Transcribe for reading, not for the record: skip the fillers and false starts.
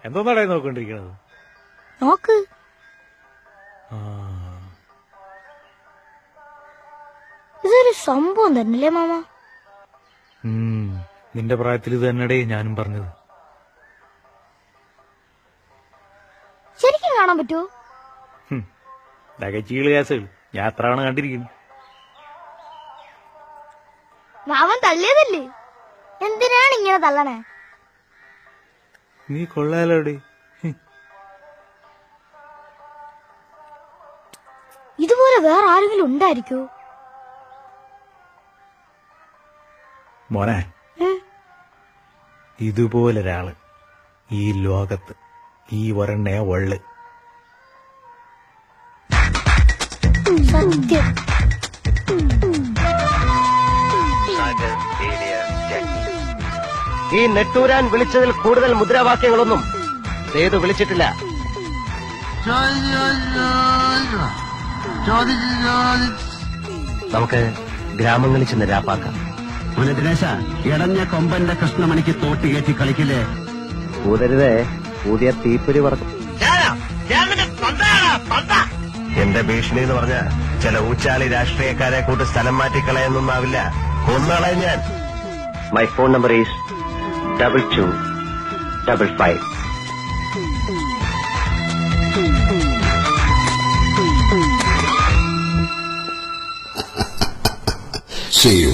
എന്തോന്നാടേ നോക്കൊണ്ടിരിക്കണത്? നോക്ക്. ഇതൊരു സംഭവം തന്നെയല്ലേ മാമ? നിന്റെ പ്രായത്തിൽ ഇത് തന്നെടേ ഞാനും പറഞ്ഞത്. ശരിക്കും കാണാൻ പറ്റുമോ? ദകച്ചീള് കേസുകൾ ഞാൻ എത്ര ആണ് കണ്ടിരിക്കുന്നു. മാമൻ തള്ളിയതല്ലേ, എന്തിനാണ് ഇങ്ങനെ തള്ളണേ? നീ കൊള്ളാലോടെ. ഇതുപോലെ വേറെ ആരെങ്കിലും ഉണ്ടായിരിക്കോ? മോനെ, ഇതുപോലൊരാള് ഈ ലോകത്ത് ഈ ഒരെണ്ണേ ഉള്ളു. സത്യം. ഈ നെട്ടൂരാൻ വിളിച്ചതിൽ കൂടുതൽ മുദ്രാവാക്യങ്ങളൊന്നും സേതു വിളിച്ചിട്ടില്ല. നമുക്ക് ഗ്രാമങ്ങളിൽ ചെന്ന് രാപ്പാക്കാം. ദിനേശ, ഇടഞ്ഞ കൊമ്പന്റെ കൃഷ്ണമണിക്ക് തോട്ടി കയറ്റി കളിക്കില്ലേ? കൂതരുതേ, പുതിയ തീപ്പൊരി പറക്കും. എന്റെ ഭീഷണി എന്ന് പറഞ്ഞ ചില ഊച്ചാളി രാഷ്ട്രീയക്കാരെ കൂട്ട് സ്ഥലം മാറ്റിക്കളയെന്നൊന്നാവില്ല, കൊന്നളെ ഞാൻ. My phone number is 2255. See you.